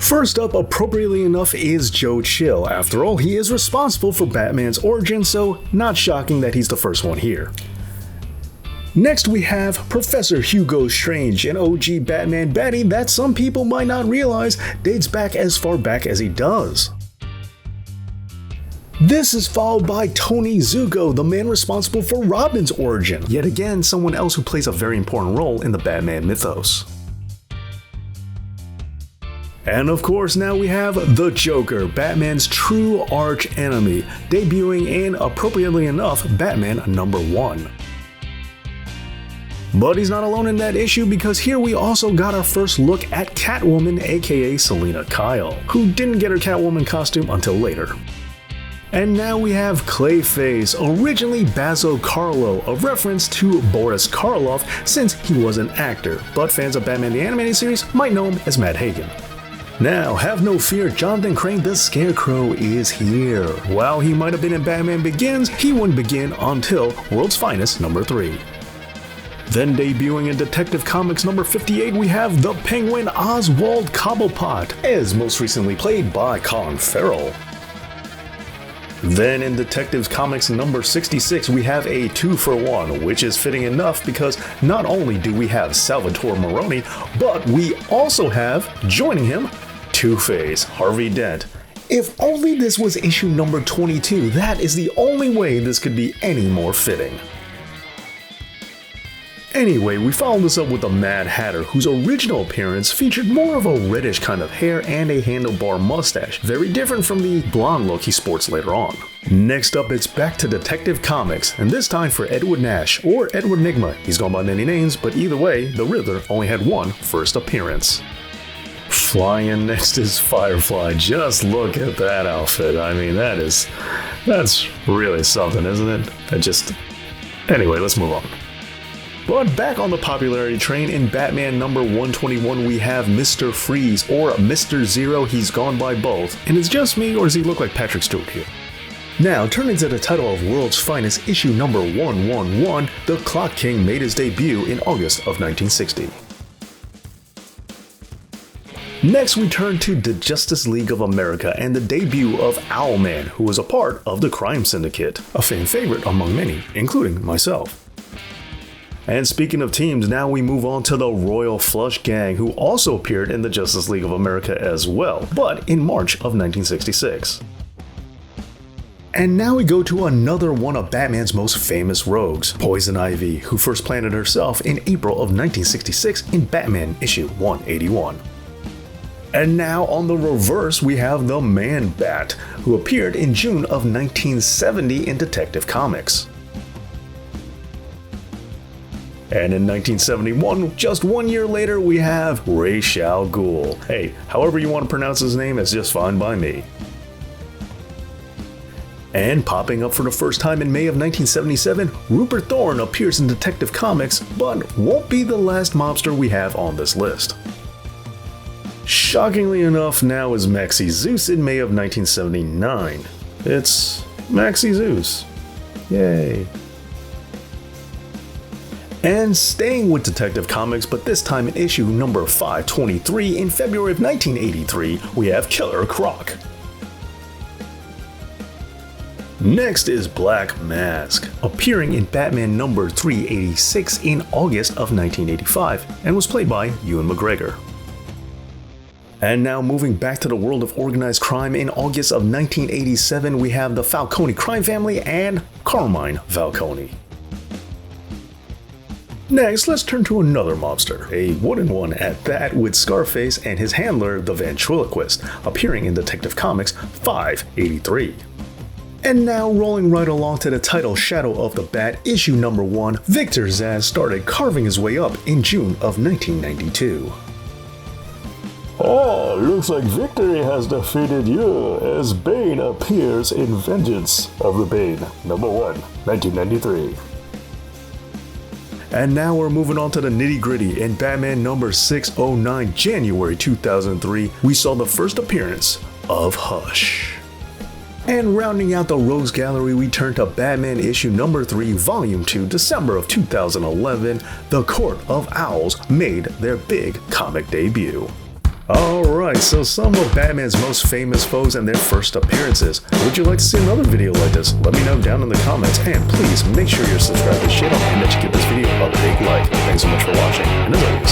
First up, appropriately enough, is Joe Chill. After all, he is responsible for Batman's origin, so not shocking that he's the first one here. Next we have Professor Hugo Strange, an OG Batman baddie that some people might not realize dates back as far back as he does. This is followed by Tony Zuko, the man responsible for Robin's origin, yet again someone else who plays a very important role in the Batman mythos. And of course now we have the Joker, Batman's true arch enemy, debuting in, appropriately enough, Batman #1. But he's not alone in that issue, because here we also got our first look at Catwoman, aka Selina Kyle, who didn't get her Catwoman costume until later. And now we have Clayface, originally Basil Karlo, a reference to Boris Karloff since he was an actor, but fans of Batman the Animated Series might know him as Matt Hagen. Now, have no fear, Jonathan Crane the Scarecrow is here. While he might have been in Batman Begins, he wouldn't begin until World's Finest #3. Then debuting in Detective Comics #58, we have the Penguin Oswald Cobblepot, as most recently played by Colin Farrell. Then in Detective Comics #66, we have a 2-for-1, which is fitting enough because not only do we have Salvatore Maroni, but we also have, joining him, Two-Face, Harvey Dent. If only this was issue number 22, that is the only way this could be any more fitting. Anyway, we followed this up with the Mad Hatter, whose original appearance featured more of a reddish kind of hair and a handlebar mustache, very different from the blonde look he sports later on. Next up, it's back to Detective Comics, and this time for Edward Nash, or Edward Nigma. He's gone by many names, but either way, the Riddler only had one first appearance. Flying next is Firefly. Just look at that outfit. I mean, that's really something, isn't it? Anyway, let's move on. But back on the popularity train, in Batman #121 we have Mr. Freeze, or Mr. Zero, he's gone by both. And it's just me, or does he look like Patrick Stewart here? Now, turning to the title of World's Finest, issue number 111, the Clock King made his debut in August of 1960. Next, we turn to the Justice League of America and the debut of Owlman, who was a part of the Crime Syndicate, a fan favorite among many, including myself. And speaking of teams, now we move on to the Royal Flush Gang, who also appeared in the Justice League of America as well, but in March of 1966. And now we go to another one of Batman's most famous rogues, Poison Ivy, who first planted herself in April of 1966 in Batman issue 181. And now on the reverse, we have the Man-Bat, who appeared in June of 1970 in Detective Comics. And in 1971, just 1 year later, we have Ra's al Ghul. Hey, however you want to pronounce his name is just fine by me. And popping up for the first time in May of 1977, Rupert Thorne appears in Detective Comics, but won't be the last mobster we have on this list. Shockingly enough, now is Maxie Zeus in May of 1979. It's Maxie Zeus. Yay. And staying with Detective Comics, but this time in issue number 523 in February of 1983, we have Killer Croc. Next is Black Mask, appearing in Batman number 386 in August of 1985, and was played by Ewan McGregor. And now moving back to the world of organized crime, in August of 1987, we have the Falcone crime family and Carmine Falcone. Next, let's turn to another mobster, a wooden one at that, with Scarface and his handler, the Ventriloquist, appearing in Detective Comics 583. And now, rolling right along to the title Shadow of the Bat, issue number 1, Victor Zsasz started carving his way up in June of 1992. Looks like victory has defeated you, as Bane appears in Vengeance of the Bane, number 1, 1993. And now we're moving on to the nitty gritty. In Batman number 609, January 2003, we saw the first appearance of Hush. And rounding out the Rogues Gallery, we turn to Batman issue number 3, volume 2, December of 2011, The Court of Owls made their big comic debut. Alright, so some of Batman's most famous foes and their first appearances. Would you like to see another video like this? Let me know down in the comments, and please make sure you're subscribed to the channel and that you give this video a big like. Thanks so much for watching, and as always,